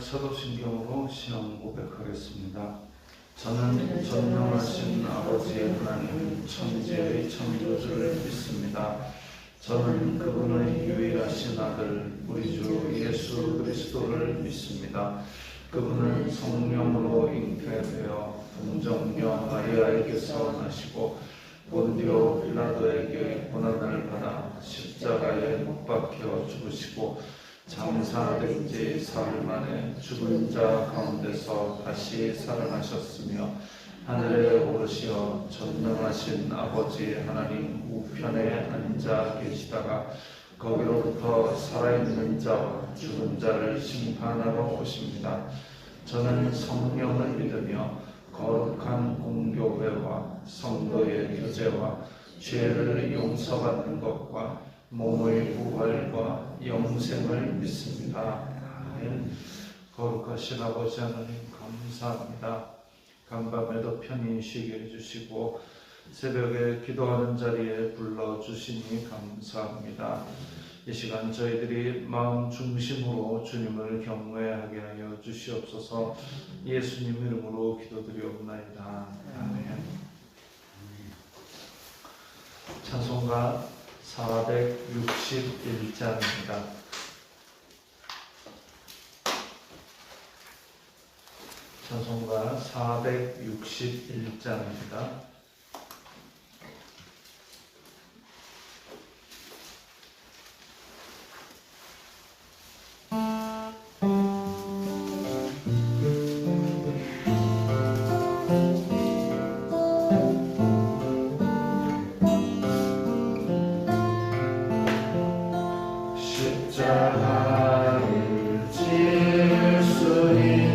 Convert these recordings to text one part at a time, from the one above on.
사도신경으로 신앙 고백하겠습니다. 저는 전능하신 아버지의 하나님 천지의 창조주를 믿습니다. 저는 그분의 유일하신 아들 우리 주 예수 그리스도를 믿습니다. 그분은 성령으로 잉태되어 동정녀 마리아에게서 나시고 본디오 빌라도에게 고난을 받아 십자가에 못 박혀 죽으시고 장사된 지 사흘 만에 죽은 자 가운데서 다시 살아나셨으며 하늘에 오르시어 전능하신 아버지 하나님 우편에 앉아 계시다가 거기로부터 살아있는 자와 죽은 자를 심판하러 오십니다. 저는 성령을 믿으며 거룩한 공교회와 성도의 교제와 죄를 용서받는 것과 몸의 부활과 영생을 믿습니다. 아멘. 거룩하신 아버지 하나님 감사합니다. 간밤에도 편히 쉬게 해주시고 새벽에 기도하는 자리에 불러주시니 감사합니다. 이 시간 저희들이 마음 중심으로 주님을 경외하게 하여 주시옵소서. 예수님 이름으로 기도드리옵나이다. 아멘. 찬송가 461장입니다. 찬송가 461장입니다. 주의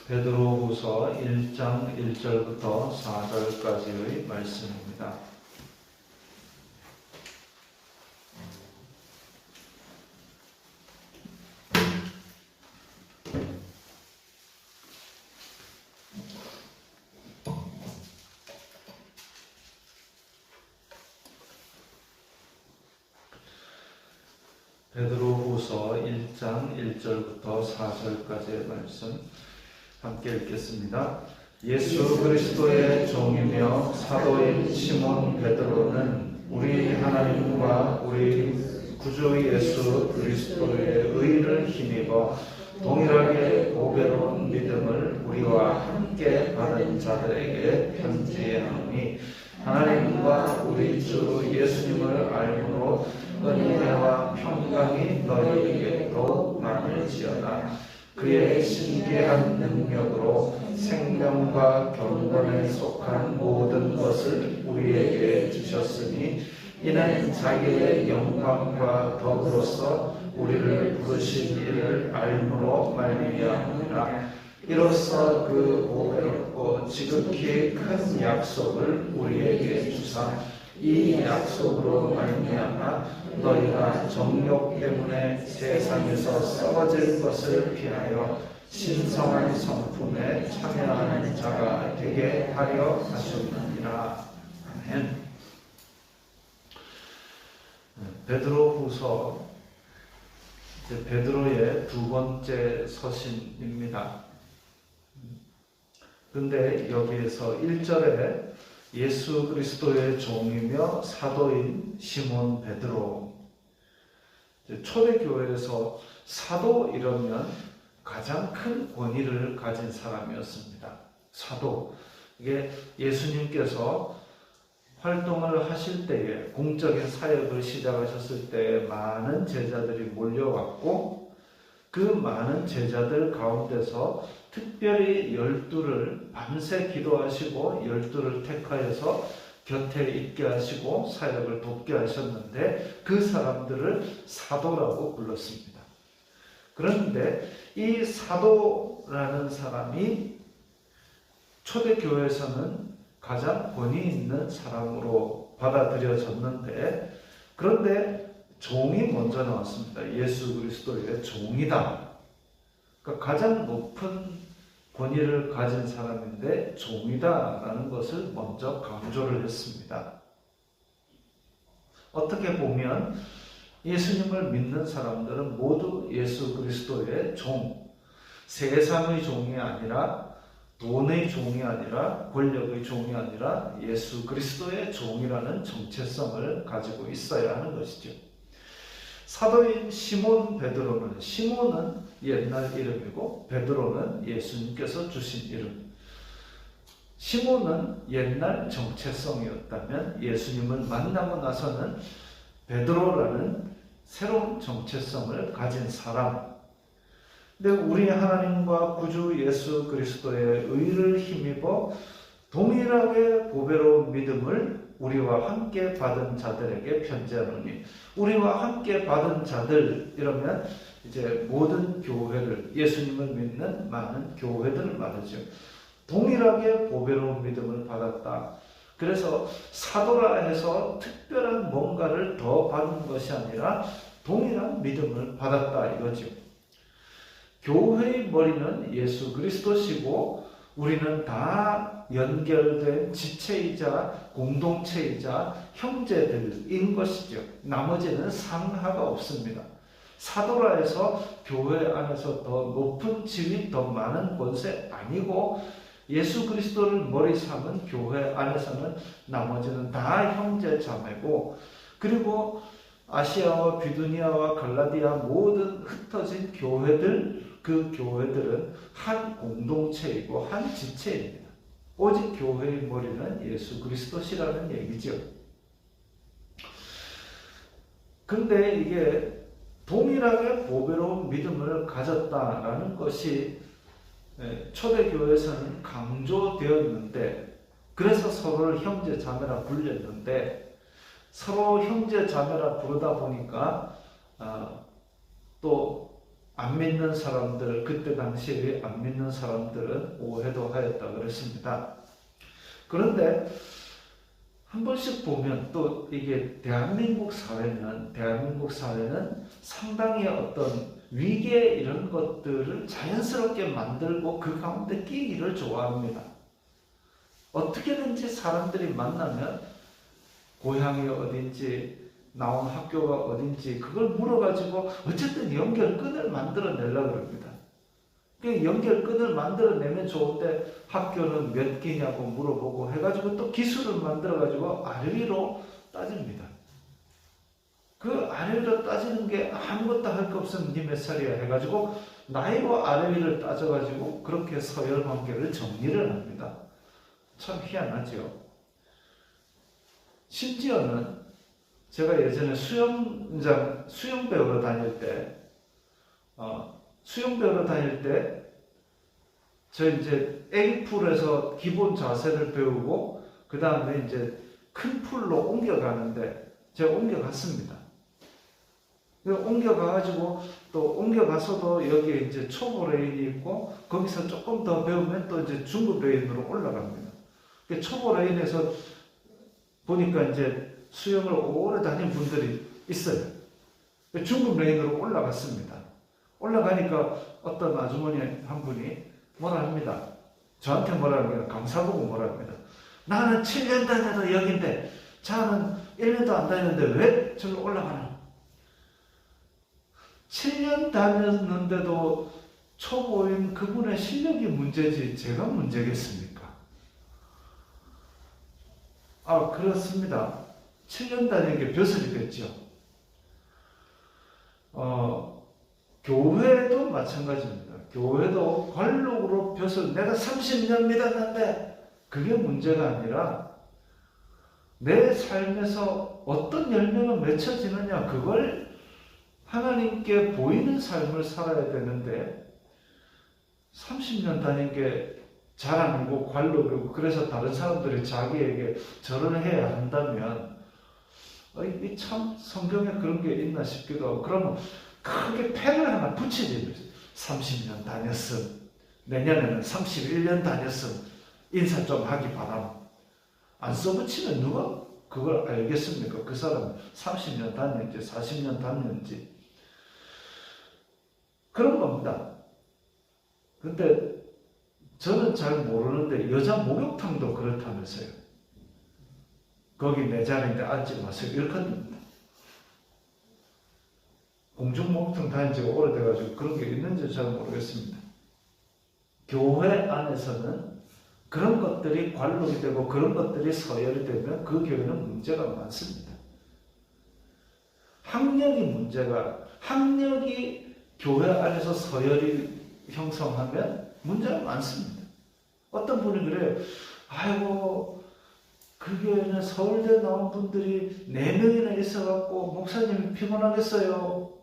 베드로후서 1장 1절부터 4절까지의 말씀입니다. 베드로후서 1장 1절부터 4절까지의 말씀 함께 읽겠습니다. 예수 그리스도의 종이며 사도인 시몬 베드로는 우리 하나님과 우리 구주 예수 그리스도의 의를 힘입어 동일하게 보배로운 믿음을 우리와 함께 받은 자들에게 편지하노니 하나님과 우리 주 예수님을 알므로 은혜와 평강이 너희에게 더욱 많을지어다. 그의 신기한 능력으로 생명과 경건에 속한 모든 것을 우리에게 주셨으니 이는 자기의 영광과 덕으로서 우리를 부르신 이를 알므로 말미암으니라. 이로써 그 보배롭고 지극히 큰 약속을 우리에게 주사 이 약속으로 말미암아 너희가 정욕 때문에 세상에서 썩어질 것을 피하여 신성한 성품에 참여하는 자가 되게 하려 하셨느니라. 아멘. 베드로후서 베드로의 두 번째 서신입니다. 근데 여기에서 1절에 예수 그리스도의 종이며 사도인 시몬 베드로. 초대교회에서 사도 이러면 가장 큰 권위를 가진 사람이었습니다. 사도. 이게 예수님께서 활동을 하실 때에, 공적인 사역을 시작하셨을 때에 많은 제자들이 몰려왔고, 그 많은 제자들 가운데서 특별히 12를 밤새 기도하시고 12를 택하여서 곁에 있게 하시고 사역을 돕게 하셨는데 그 사람들을 사도라고 불렀습니다. 그런데 이 사도라는 사람이 초대교회에서는 가장 권위 있는 사람으로 받아들여졌는데, 그런데 종이 먼저 나왔습니다. 예수 그리스도의 종이다. 그러니까 가장 높은 권위를 가진 사람인데 종이다라는 것을 먼저 강조를 했습니다. 어떻게 보면 예수님을 믿는 사람들은 모두 예수 그리스도의 종, 세상의 종이 아니라, 돈의 종이 아니라, 권력의 종이 아니라 예수 그리스도의 종이라는 정체성을 가지고 있어야 하는 것이죠. 사도인 시몬 베드로는, 시몬은 옛날 이름이고 베드로는 예수님께서 주신 이름. 시몬은 옛날 정체성이었다면 예수님을 만나고 나서는 베드로라는 새로운 정체성을 가진 사람. 근데 우리 하나님과 구주 예수 그리스도의 의를 힘입어 동일하게 보배로운 믿음을 우리와 함께 받은 자들에게 편지하노니, 우리와 함께 받은 자들 이러면 이제 모든 교회를, 예수님을 믿는 많은 교회들을 말하죠. 동일하게 보배로운 믿음을 받았다. 그래서 사도라 해서 특별한 뭔가를 더 받은 것이 아니라 동일한 믿음을 받았다 이거죠. 교회의 머리는 예수 그리스도시고 우리는 다 연결된 지체이자 공동체이자 형제들인 것이죠. 나머지는 상하가 없습니다. 사도라 해서 교회 안에서 더 높은 지위, 더 많은 권세 아니고 예수 그리스도를 머리 삼은 교회 안에서는 나머지는 다 형제 자매고, 그리고 아시아와 비두니아와 갈라디아 모든 흩어진 교회들, 그 교회들은 한 공동체이고 한 지체입니다. 오직 교회의 머리는 예수 그리스도시라는 얘기죠. 근데 이게 동일하게 보배로운 믿음을 가졌다라는 것이 초대교회에서는 강조되었는데, 그래서 서로를 형제 자매라 불렸는데, 서로 형제 자매라 부르다 보니까 또 안 믿는 사람들, 그때 당시에 안 믿는 사람들은 오해도 하였다 그랬습니다. 그런데 한 번씩 보면 또 이게 대한민국 사회는 상당히 어떤 위계 이런 것들을 자연스럽게 만들고 그 가운데 끼기를 좋아합니다. 어떻게든지 사람들이 만나면 고향이 어딘지 나온 학교가 어딘지 그걸 물어가지고 어쨌든 연결끈을 만들어내려고 합니다. 그 연결끈을 만들어내면 좋은데 학교는 몇 개냐고 물어보고 해가지고 또 기술을 만들어가지고 아래위로 따집니다. 그 아래위로 따지는 게 아무것도 할 거 없으면 니 몇 살이야 해가지고 나이로 아래위를 따져가지고 그렇게 서열 관계를 정리를 합니다. 참 희한하죠. 심지어는 제가 예전에 수영 배우러 다닐 때 저 이제 애기 풀에서 기본 자세를 배우고 그 다음에 이제 큰 풀로 옮겨가는데 제가 옮겨갔습니다. 옮겨가가지고 또 옮겨가서도 여기에 이제 초보 레인이 있고 거기서 조금 더 배우면 또 이제 중급 레인으로 올라갑니다. 초보 레인에서 보니까 이제 수영을 오래 다닌 분들이 있어요. 중급 레인으로 올라갔습니다. 올라가니까 어떤 아주머니 한 분이 뭐라 합니다. 저한테 뭐라 합니다. 강사보고 뭐라 합니다. 나는 7년 다녀도 여긴데 자는 1년도 안 다녔는데 왜 저기로 올라가나? 7년 다녔는데도 초보인 그분의 실력이 문제지 제가 문제겠습니까? 그렇습니다. 7년 다니는 게 벼슬이겠죠. 교회도 마찬가지입니다. 교회도 관록으로 벼슬, 내가 30년 믿었는데 그게 문제가 아니라 내 삶에서 어떤 열매가 맺혀지느냐, 그걸 하나님께 보이는 삶을 살아야 되는데 30년 다닌 게 자랑이고 관록이고 그래서 다른 사람들이 자기에게 절을 해야 한다면 이 참 성경에 그런 게 있나 싶기도 하고, 그러면 크게 패를 하나 붙이지. 30년 다녔음, 내년에는 31년 다녔음, 인사 좀 하기 바람. 안 써붙이면 누가 그걸 알겠습니까? 그 사람 30년 다녔는지 40년 다녔는지. 그런 겁니다. 근데 저는 잘 모르는데 여자 목욕탕도 그렇다면서요. 거기 내 자리인데 앉지 마세요. 이렇게 합니다. 공중목욕탕 다닌 지가 오래돼가지고 그런 게 있는지 잘 모르겠습니다. 교회 안에서는 그런 것들이 관록이 되고 그런 것들이 서열이 되면 그 교회는 문제가 많습니다. 학력이 교회 안에서 서열이 형성하면 문제가 많습니다. 어떤 분이 그래요. 아이고, 그 교회는 서울대 나온 분들이 4명이나 있어갖고 목사님이 피곤하겠어요.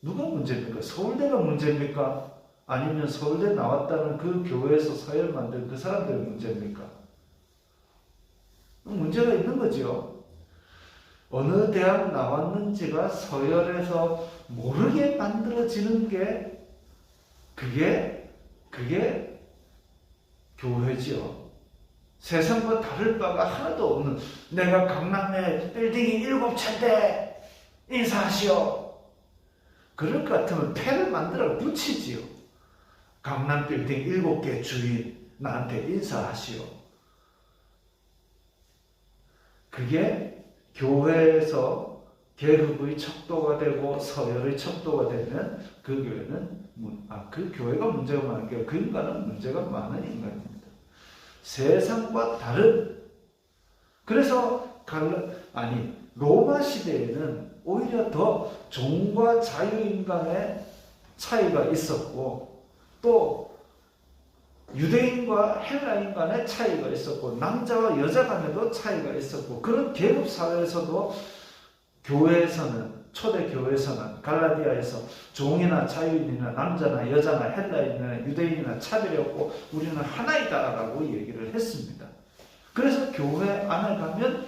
누가 문제입니까? 서울대가 문제입니까? 아니면 서울대 나왔다는 그 교회에서 서열 만든 그 사람들이 문제입니까? 문제가 있는 거죠. 어느 대학 나왔는지가 서열에서 모르게 만들어지는 게 그게 교회지요. 세상과 다를 바가 하나도 없는, 내가 강남에 빌딩이 7채인데 인사하시오. 그럴 것 같으면 패를 만들어 붙이지요. 강남 빌딩 7개 주인 나한테 인사하시오. 그게 교회에서 계급의 척도가 되고 서열의 척도가 되면 그 교회는 그 교회가 문제가 많은 게 그 인간은 문제가 많은 인간입니다. 세상과 다른. 그래서 로마 시대에는 오히려 더 종과 자유인간의 차이가 있었고, 또 유대인과 헬라인간의 차이가 있었고, 남자와 여자 간에도 차이가 있었고, 그런 계급 사회에서도 초대 교회에서는 갈라디아에서 종이나 자유인이나 남자나 여자나 헬라인이나 유대인이나 차별이 없고 우리는 하나이다라고 얘기를 했습니다. 그래서 교회 안에 가면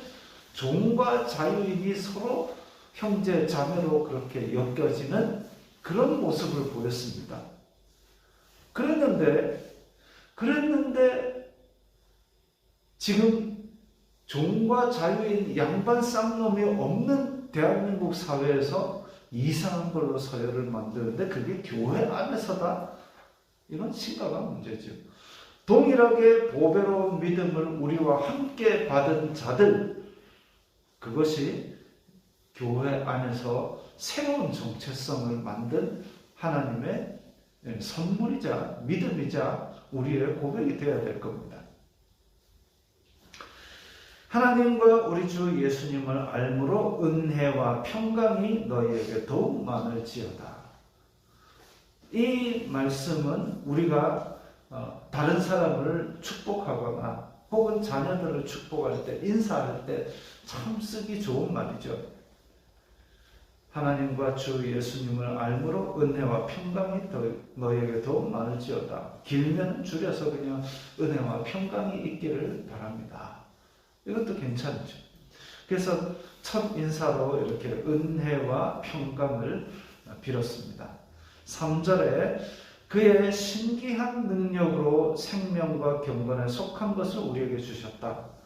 종과 자유인이 서로 형제 자매로 그렇게 엮여지는 그런 모습을 보였습니다. 그랬는데 지금 종과 자유인 양반 쌍놈이 없는 대한민국 사회에서 이상한 걸로 서열을 만드는데 그게 교회 안에서다? 이건 심각한 문제죠. 동일하게 보배로운 믿음을 우리와 함께 받은 자들, 그것이 교회 안에서 새로운 정체성을 만든 하나님의 선물이자 믿음이자 우리의 고백이 되어야 될 겁니다. 하나님과 우리 주 예수님을 알므로 은혜와 평강이 너희에게 더욱 많을지어다. 이 말씀은 우리가 다른 사람을 축복하거나 혹은 자녀들을 축복할 때, 인사할 때 참 쓰기 좋은 말이죠. 하나님과 주 예수님을 알므로 은혜와 평강이 너희에게 더욱 많을지어다. 길면 줄여서 그냥 은혜와 평강이 있기를 바랍니다. 이것도 괜찮죠. 그래서 첫 인사로 이렇게 은혜와 평강을 빌었습니다. 3절에 그의 신기한 능력으로 생명과 경건에 속한 것을 우리에게 주셨다.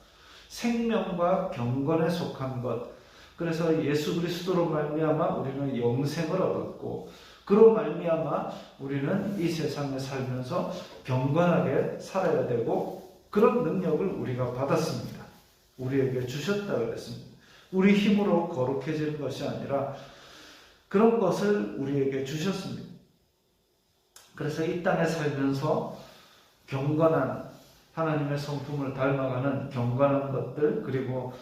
생명과 경건에 속한 것. 그래서 예수 그리스도로 말미암아 우리는 영생을 얻었고, 그로 말미암아 우리는 이 세상에 살면서 경건하게 살아야 되고, 그런 능력을 우리가 받았습니다. 우리에게 주셨다 그랬습니다. 우리 힘으로 거룩해질 것이 아니라 그런 것을 우리에게 주셨습니다. 그래서 이 땅에 살면서 경건한 하나님의 성품을 닮아가는 경건한 것들, 그리고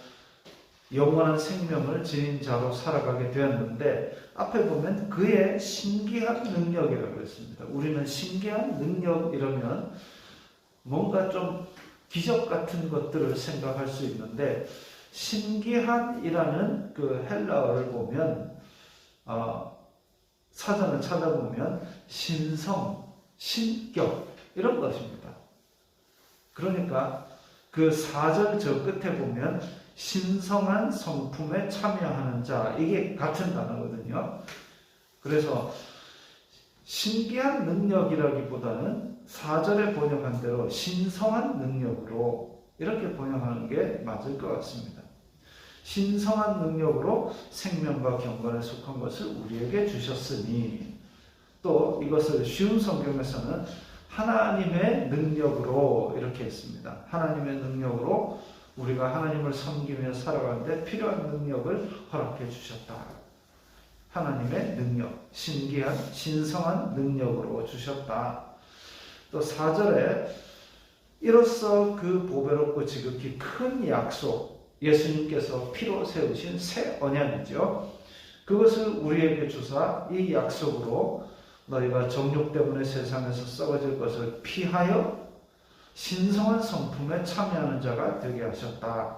영원한 생명을 지닌 자로 살아가게 되었는데, 앞에 보면 그의 신기한 능력이라고 했습니다. 우리는 신기한 능력 이러면 뭔가 좀 기적 같은 것들을 생각할 수 있는데, 신기한이라는 그 헬라어를 보면 사전을 찾아보면 신성, 신격 이런 것입니다. 그러니까 그 4절 저 끝에 보면 신성한 성품에 참여하는 자, 이게 같은 단어거든요. 그래서 신기한 능력이라기보다는 4절에 번역한 대로 신성한 능력으로 이렇게 번역하는 게 맞을 것 같습니다. 신성한 능력으로 생명과 경건에 속한 것을 우리에게 주셨으니, 또 이것을 쉬운 성경에서는 하나님의 능력으로 이렇게 했습니다. 하나님의 능력으로 우리가 하나님을 섬기며 살아가는데 필요한 능력을 허락해 주셨다. 하나님의 능력, 신기한 신성한 능력으로 주셨다. 또 4절에 이로써 그 보배롭고 지극히 큰 약속, 예수님께서 피로 세우신 새 언약이죠. 그것을 우리에게 주사 이 약속으로 너희가 정욕 때문에 세상에서 썩어질 것을 피하여 신성한 성품에 참여하는 자가 되게 하셨다.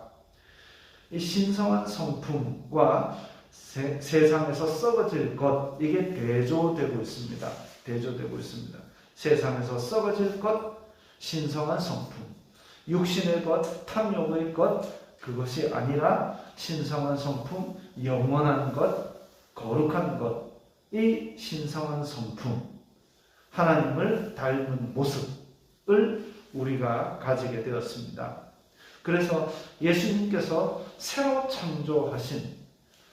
이 신성한 성품과 세상에서 썩어질 것, 이게 대조되고 있습니다. 대조되고 있습니다. 세상에서 썩어질 것, 신성한 성품. 육신의 것, 탐욕의 것, 그것이 아니라 신성한 성품, 영원한 것, 거룩한 것, 이 신성한 성품, 하나님을 닮은 모습을 우리가 가지게 되었습니다. 그래서 예수님께서 새로 창조하신,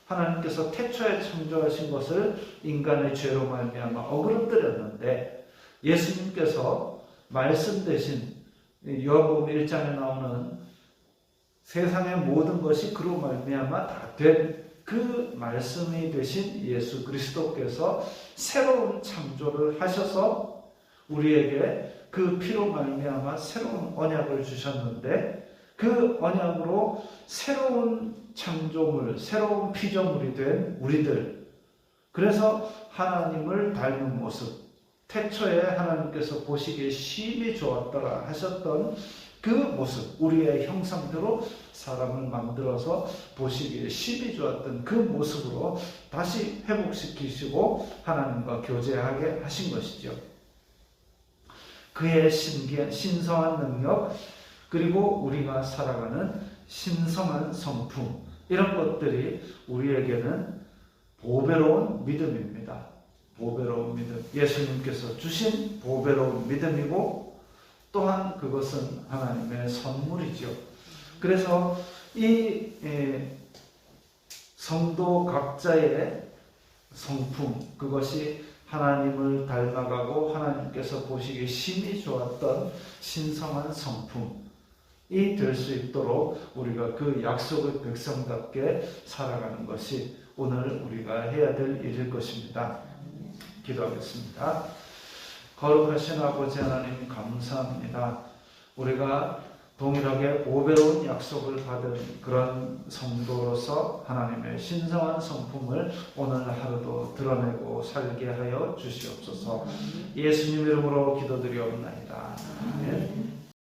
하나님께서 태초에 창조하신 것을 인간의 죄로 말미암아 어그러뜨렸는데, 예수님께서 말씀 대신 요한복음 1장에 나오는 세상의 모든 것이 그로 말미암아 다 된 그 말씀이 되신 예수 그리스도께서 새로운 창조를 하셔서 우리에게 그 피로 말미암아 새로운 언약을 주셨는데, 그 언약으로 새로운 창조물, 새로운 피조물이 된 우리들, 그래서 하나님을 닮은 모습, 태초에 하나님께서 보시기에 심히 좋았더라 하셨던 그 모습, 우리의 형상대로 사람을 만들어서 보시기에 심히 좋았던 그 모습으로 다시 회복시키시고 하나님과 교제하게 하신 것이죠. 그의 신기한 신성한 능력, 그리고 우리가 살아가는 신성한 성품, 이런 것들이 우리에게는 보배로운 믿음입니다. 보배로운 믿음, 예수님께서 주신 보배로운 믿음이고 또한 그것은 하나님의 선물이죠. 그래서 이 성도 각자의 성품, 그것이 하나님을 닮아가고 하나님께서 보시기에 심히 좋았던 신성한 성품이 될 수 있도록 우리가 그 약속의 백성답게 살아가는 것이 오늘 우리가 해야 될 일일 것입니다. 기도하겠습니다. 거룩하신 아버지 하나님 감사합니다. 우리가 동일하게 보배로운 약속을 받은 그런 성도로서 하나님의 신성한 성품을 오늘 하루도 드러내고 살게 하여 주시옵소서. 예수님 이름으로 기도드리옵나이다.